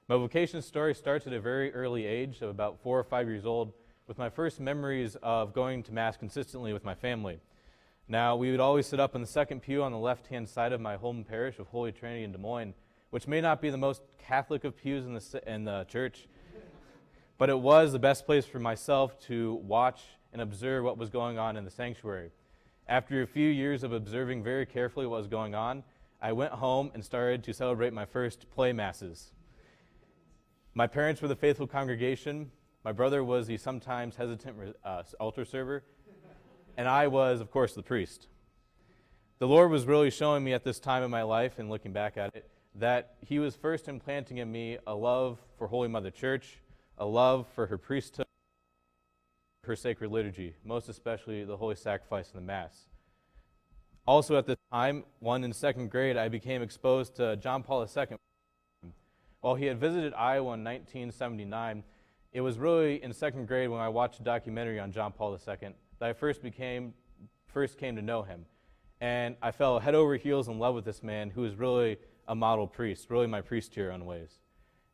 My vocation story starts at a very early age of about 4 or 5 years old with my first memories of going to Mass consistently with my family. Now, we would always sit up in the second pew on the left-hand side of my home parish of Holy Trinity in Des Moines, which may not be the most Catholic of pews in the church, but it was the best place for myself to watch and observe what was going on in the sanctuary. After a few years of observing very carefully what was going on, I went home and started to celebrate my first play masses. My parents were the faithful congregation. My brother was the sometimes hesitant altar server, and I was, of course, the priest. The Lord was really showing me at this time in my life, and looking back at it, that He was first implanting in me a love for Holy Mother Church, a love for her priesthood, her sacred liturgy, most especially the Holy Sacrifice and the Mass. Also at this time, in second grade, I became exposed to John Paul II. While he had visited Iowa in 1979, it was really in second grade when I watched a documentary on John Paul II that I first came to know him. And I fell head over heels in love with this man who was really a model priest, really my priest here in ways.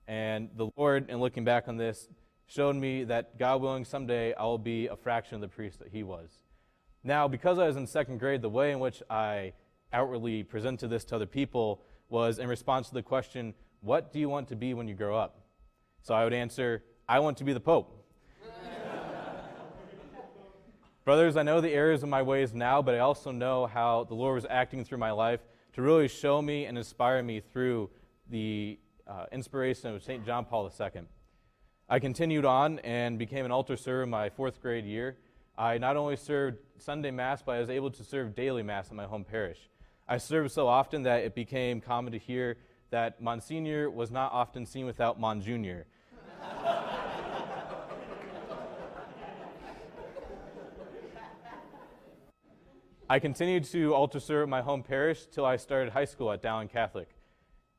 And the Lord, in looking back on this, showed me that, God willing, someday I will be a fraction of the priest that he was. Now, because I was in second grade, the way in which I outwardly presented this to other people was in response to the question, what do you want to be when you grow up? So I would answer, I want to be the Pope. Brothers, I know the errors of my ways now, but I also know how the Lord was acting through my life to really show me and inspire me through the inspiration of St. John Paul II. I continued on and became an altar server in my 4th grade year. I not only served Sunday Mass, but I was able to serve daily Mass in my home parish. I served so often that it became common to hear that Monsignor was not often seen without Mon Junior. I continued to altar serve at my home parish till I started high school at Dowling Catholic.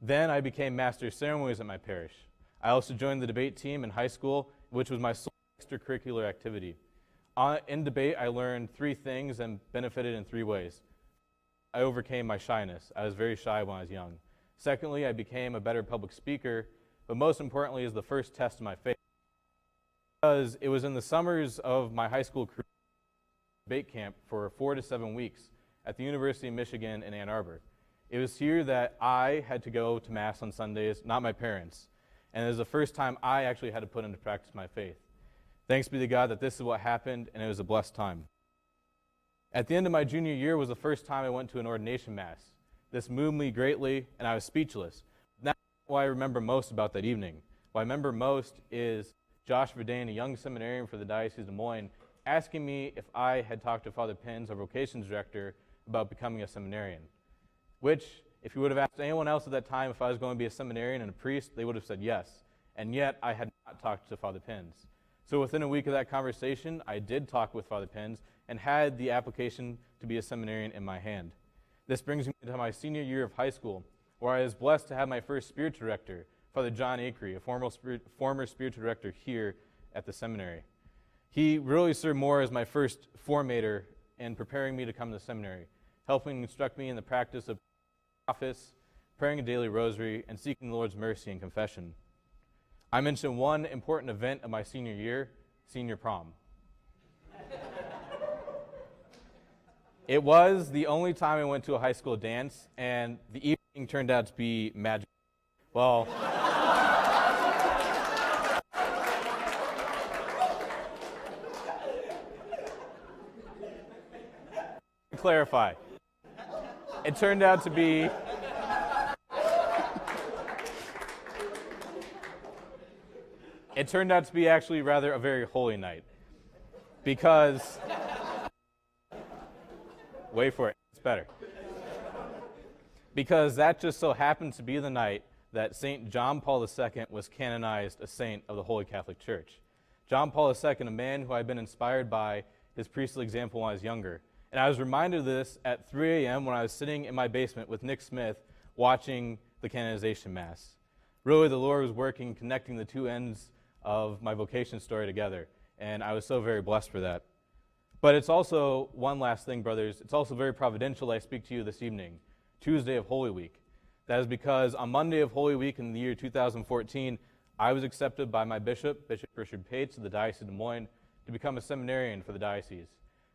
Then I became Master of Ceremonies at my parish. I also joined the debate team in high school, which was my sole extracurricular activity. In debate, I learned 3 things and benefited in 3 ways. I overcame my shyness. I was very shy when I was young. Secondly, I became a better public speaker, but most importantly is the first test of my faith. Because it was in the summers of my high school career, debate camp for 4 to 7 weeks at the University of Michigan in Ann Arbor. It was here that I had to go to Mass on Sundays, not my parents. And it was the first time I actually had to put into practice my faith. Thanks be to God that this is what happened, and it was a blessed time. At the end of my junior year was the first time I went to an ordination Mass. This moved me greatly, and I was speechless. That's what I remember most about that evening. What I remember most is Josh Verdane, a young seminarian for the Diocese of Des Moines, asking me if I had talked to Father Pins, our vocations director, about becoming a seminarian, which, if you would have asked anyone else at that time if I was going to be a seminarian and a priest, they would have said yes. And yet, I had not talked to Father Pins. So within a week of that conversation, I did talk with Father Pins and had the application to be a seminarian in my hand. This brings me to my senior year of high school, where I was blessed to have my first spiritual director, Father John Acree, a former spiritual director here at the seminary. He really served more as my first formator in preparing me to come to the seminary, helping instruct me in the practice of office, praying a daily rosary, and seeking the Lord's mercy in confession. I mentioned one important event of my senior year, senior prom. It was the only time I went to a high school dance, and the evening turned out to be magical. Well, to clarify, it turned out to be actually rather a very holy night, because wait for it, it's better. Because that just so happened to be the night that St. John Paul II was canonized a saint of the Holy Catholic Church. John Paul II, a man who I'd been inspired by his priestly example when I was younger. And I was reminded of this at 3 a.m. when I was sitting in my basement with Nick Smith watching the canonization Mass. Really, the Lord was working, connecting the two ends of my vocation story together, and I was so very blessed for that. But it's also, one last thing, brothers, it's also very providential that I speak to you this evening, Tuesday of Holy Week. That is because on Monday of Holy Week in the year 2014, I was accepted by my bishop, Bishop Richard Pates of the Diocese of Des Moines, to become a seminarian for the diocese.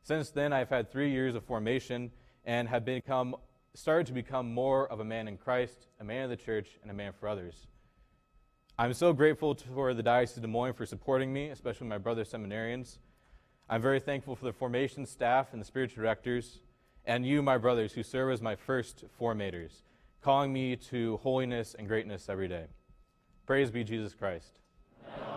Since then, I've had 3 years of formation and have started to become more of a man in Christ, a man of the church, and a man for others. I'm so grateful for the Diocese of Des Moines for supporting me, especially my brother seminarians. I'm very thankful for the formation staff and the spiritual directors, and you, my brothers, who serve as my first formators, calling me to holiness and greatness every day. Praise be Jesus Christ. Amen.